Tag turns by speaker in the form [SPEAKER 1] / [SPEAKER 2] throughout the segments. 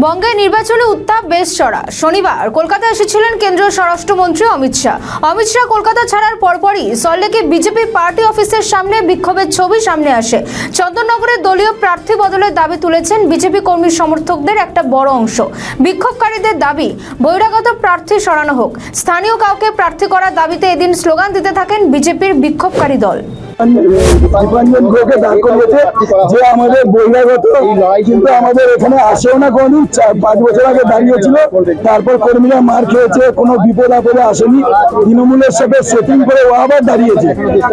[SPEAKER 1] বঙ্গে নির্বাচনে উত্তাপ বেশ চড়া। শনিবার কলকাতায় এসেছিলেন কেন্দ্রীয় স্বরাষ্ট্রমন্ত্রী অমিত শাহ। অমিত শাহ কলকাতা ছাড়ার পরপরই সল্টলেকে বিজেপি পার্টি অফিসের সামনে বিক্ষোভের ছবি সামনে আসে। চন্দননগরে দলীয় প্রার্থী বদলের দাবি তুলেছেন বিজেপি কর্মী সমর্থকদের একটা বড় অংশ। বিক্ষোভকারীদের দাবি বহিরাগত প্রার্থী সরানো হোক। স্থানীয় কাউকে প্রার্থী করার দাবিতে এদিন স্লোগান দিতে থাকেন বিজেপির বিক্ষোভকারী দল।
[SPEAKER 2] দীপাঞ্জন ঘোষকে দাঁড় করিয়েছে যে আমাদের বহিরাগত, কিন্তু আমাদের এখানে আসেও না কোনদিন। 5 বছর আগে দাঁড়িয়েছিল, তারপর কর্মীরা মার খেয়েছে, কোনো বিপদ আপদে আসেনি। তৃণমূলের সাথে সেটিং করে ও আবার দাঁড়িয়েছে।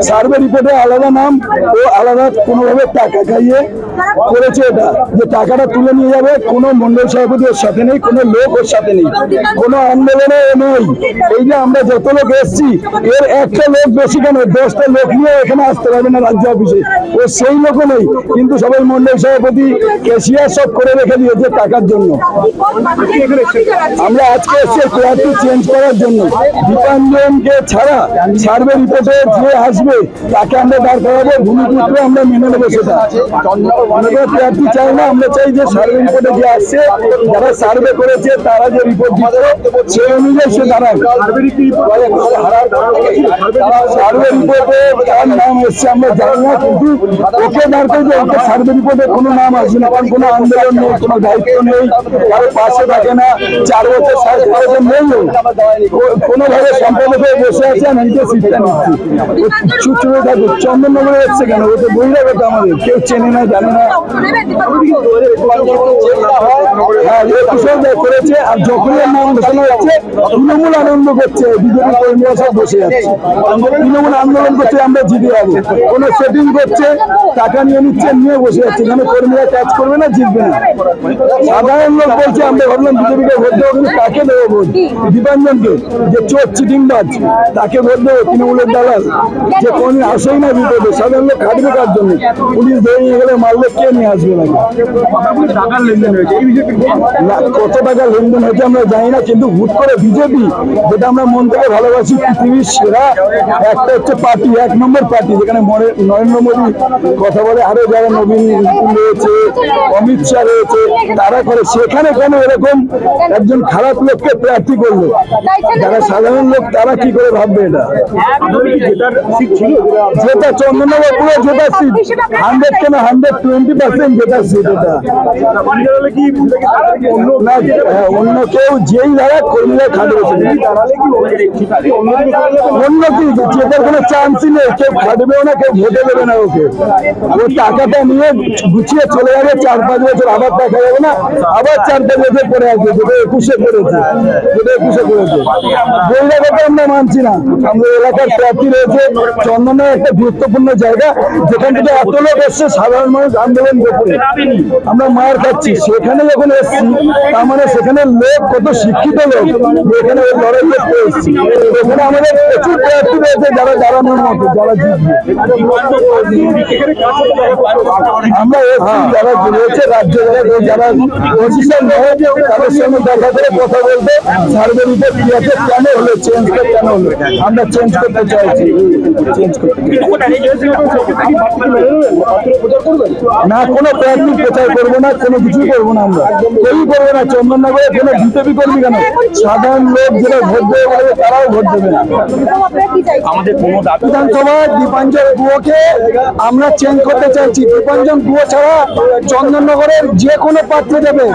[SPEAKER 2] সার্ভে রিপোর্টে আলাদা নাম, ও আলাদা কোনোভাবে টাকা খাইয়ে করেছে এটা, যে টাকাটা তুলে নিয়ে যাবে। কোনো মন্ডল সভাপতি ওর সাথে নেই, কোনো লোক ওর সাথে নেই, কোনো আন্দোলনে নেই। এই যে আমরা যত লোক এসছি, এর একটা লোক বেশি কেন, 10টা লোক নিয়ে এখানে আসতে পারবে না রাজ্য অফিসে। ও সেই লোকও নেই, কিন্তু সবাই মন্ডল সভাপতি ক্যাশিয়ার সব করে রেখে দিয়েছে টাকার জন্য। আমরা আজকে এসে প্রার্থী চেঞ্জ করার জন্য। দীপাঞ্জনকে ছাড়া সার্ভে রিপোর্টে যে আসবে তাকে আমরা দাঁড় করাবো, ভূমিপুত্র আমরা মেনে নেবো। সেটা আমরা প্রার্থী চাই না, আমরা চাই যে সার্ভে রিপোর্টে যে আসছে, যারা সার্ভে করেছে তারা যে রিপোর্ট দিতে সেই অনুযায়ী সে দাঁড়ায়। সার্ভে রিপোর্টে তার নাম এসছে আমরা জানি না, কিন্তু ওকে দাঁড় করবে। ওকে সার্ভে রিপোর্টে কোনো নাম আসবে না, কারণ কোনো আন্দোলন নেই, কোনো দায়িত্ব নেই, কারো পাশে থাকে না, 4 বছর 7 বছর নেই। কোনোভাবে সম্পাদক হয়ে বসে আছে, আর নিজে সিটটা নিচ্ছি। চুচুড়ে থাকুক, চন্দননগরে এসছে কেন? ও তো বহিরাগত, আমাদের কেউ চেনে না, জানে না। হ্যাঁ, করেছে। আর যখনই নাম ঘোষণা হচ্ছে, তৃণমূল আনন্দ করছে, বিজেপি কর্মীরা সব বসে যাচ্ছে। তৃণমূল আন্দোলন করছে, আমরা জিতে যাবো। কোন সেটিং করছে, টাকা নিয়ে নিচ্ছে, নিয়ে বসে যাচ্ছে। এখানে কর্মীরা কাজ করবে না, জিতবে না। সাধারণ লোক বলছে, আমরা ভাবলাম বিজেপিকে ভোট দেবো, কিন্তু তাকে দেবো ভোট। দীপাঞ্জনকে, যে চোর চিটিংবাজ, তাকে ভোট দেবো। তৃণমূলের দালাল, যে কোনদিন আসেই না বিপদে। সাধারণ লোক খাটবে কার জন্য? পুলিশ ধরে নিয়ে গেলে মারলে কে নিয়ে আসবে নাকি? টাকার লেনদেন হয়েছে, কত টাকা লেনদেন হয়েছে আমরা জানি না, কিন্তু হুট করে বিজেপি, যেটা আমরা মন থেকে ভালোবাসি, পৃথিবীর সেরা একটা হচ্ছে পার্টি, 1 নম্বর পার্টি, যেখানে নরেন্দ্র মোদী কথা বলে, আরো যারা নবীন রয়েছে, অমিত শাহ রয়েছে, তারা করে। সেখানে কেন এরকম একজন খারাপ লোককে প্রার্থী করলো? যারা সাধারণ লোক তারা কি করে ভাববে? এটা যেটা চন্দননগর পুরো জেতার সিট, 100 কেন 120% জেতার সিট। এটা অন্য কেউ যেই দ্বারা কর্মীরা খাটবে, অন্য কি জেতার কোনো চান্সই নেই। কেউ খাটবেও না, কেউ ভোটে দেবে না ওকে। ও টাকাটা নিয়ে গুছিয়ে চলে যাবে, 4-5 বছর আবার দেখা যাবে না, আবার 4-5 বছর পরে আসবে। যেটা 21-এ করেছে, বহিরাগত আমরা মানছি না। আমাদের এলাকার প্রার্থী রয়েছে, চন্দনের একটা গুরুত্বপূর্ণ জায়গা, যেখান থেকে এত লোক এসছে, সাধারণ মানুষ আন্দোলন করতে আমরা মার খাচ্ছি। সেখানে যখন এসছি, তার মানে সেখানে লোক কত শিক্ষিত লোক, এখানে লড়াই করতে এসছি। এখানে আমাদের প্রচুর প্রার্থী রয়েছে যারা দাঁড়ানোর মতো, যারা জিতবে। আমরা এসছি যারা রয়েছে রাজ্য, যারা পজিশন নেয়, তাদের সঙ্গে দেখা করে কথা বলতে, সার্ভে রিপোর্ট কি আছে, কেন হলো চেঞ্জটা, কেন হলো আমরা চেঞ্জ করতে চাইছি। চেঞ্জ করতে না, কোনো প্রার্থী প্রচার করবো না, কোনো কিছুই করবো না, আমরা কেউই করবো না। চন্দননগরে কোনো বিজেপি কর্মী কেন, সাধারণ লোক যারা ভোট দেবে পারবে, তারাও ভোট দেবে না। বিধানসভায় দীপাঞ্জন গুহকে আমরা চেঞ্জ করতে চাইছি। দীপাঞ্জন গুহ ছাড়া চন্দননগরের যে কোনো প্রার্থী দেবে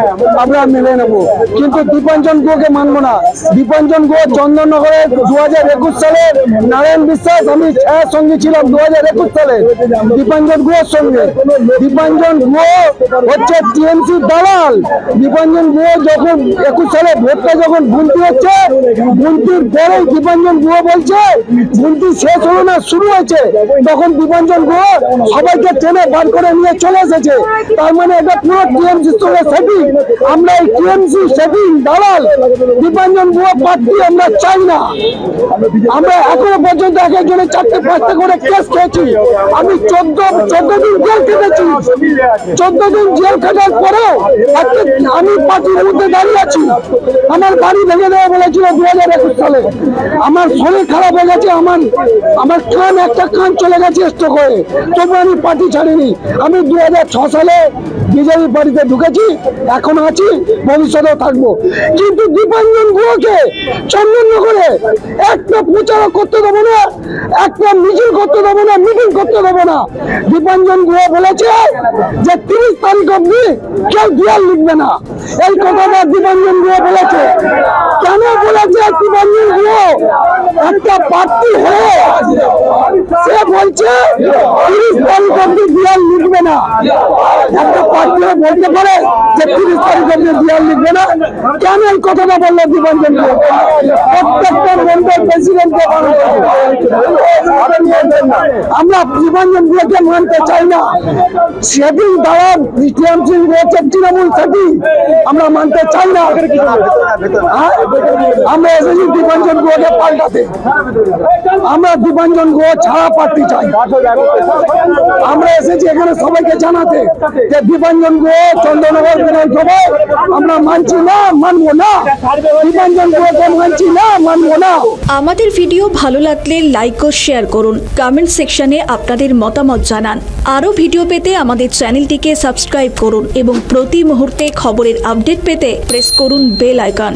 [SPEAKER 2] আমরা মেনে নেব, কিন্তু দীপাঞ্জন গুহকে মানবো না। দীপাঞ্জন গুহ চন্দননগরের 2021 সালে নারায়ণ বিশ্বাস, আমি সঙ্গে ছিলাম 2021 সালে দীপাঞ্জন গুহের সঙ্গে। দীপাঞ্জন গুহ হচ্ছে টিএমসি দালাল। দীপাঞ্জন গুহ যখন 21 সালে ভোটটা যখন গুনতি হচ্ছে, গুনতির পরেই দীপাঞ্জন গুহ বলছে গুনতি শেষ হলো না, শুরু হয়েছে, তখন দীপাঞ্জন গুহ সবাইকে টেনে বার করে নিয়ে চলে এসেছে। তার মানে এটা পুরো টিএমসির সঙ্গে সেটিং। আমরা এই টিএমসি সেটিং দালাল দীপাঞ্জন গুহ প্রার্থী আমরা চাই না। আমরা এখনো পর্যন্ত এক একজনের 4টে-5টে করে কেস খেয়েছি। আমি 14 দিন জেল খেটেছি। 14 দিন জেল খাটার পরেও আমি পার্টির মধ্যে দাঁড়িয়ে আছি। আমার বাড়ি ভেঙে দেওয়া বলেছিল 2021 সালে। আমার শরীর খারাপ হয়ে গেছে, আমার কান, একটা কান চলে গেছি স্ট্রোক হয়ে, তবু আমি পার্টি ছাড়িনি। আমি 2006 সালে বিজেপি পার্টিতে ঢুকেছি, এখন আছি, ভবিষ্যতেও থাকবো। কিন্তু দীপাঞ্জন গুহকে চন্দননগরে একটা প্রচার করতে দেবো না, একটা মিছিল করতে দেবো না, মিটিং করতে দেবো না। দীপাঞ্জন গুহ বলেছে যে 30 তারিখ অব্দি কেউ দেয়াল লিখবে না, এই কথাটা দীপাঞ্জন গুহ বলেছে। কেন বলেছে দীপাঞ্জন গুহ? একটা প্রার্থী হয়ে সে বলছে 30 তারিখ অব্দি দেয়াল লিখবে না। একটা প্রার্থী হয়ে বলতে পারে যে 30 তারিখ অব্দি দেয়াল লিখবে না? কেন এই কথাটা বললো দীপাঞ্জন গুহ? প্রত্যেকটা মন্ডল প্রেসিডেন্টকে আমরা দীপাঞ্জন গুহকে মানতে চাই না। সেদিন তারা টিএমসি রয়েছে তৃণমূল থেকে, আমরা মানতে চাই না। আমরা এসেছি দীপাঞ্জন গুহকে পাল্টাতে। আমরা দীপাঞ্জন গুহ ছাড়া প্রার্থী চাই। আমরা এসেছি এখানে সবাইকে জানাতে যে দীপাঞ্জন গুহ চন্দ্রনগর বিধানসভায় আমরা মানছি না, মানবো না। দীপাঞ্জন গুহকে মানছি না, মানবো না।
[SPEAKER 3] আমাদের ভিডিও ভালো লাগলে লাইক ও শেয়ার করুন, কমেন্ট সেকশনে আপনাদের মতামত জানান। আরও ভিডিও পেতে আমাদের চ্যানেলটিকে সাবস্ক্রাইব করুন এবং প্রতি মুহূর্তে খবরের আপডেট পেতে প্রেস করুন বেল আইকন।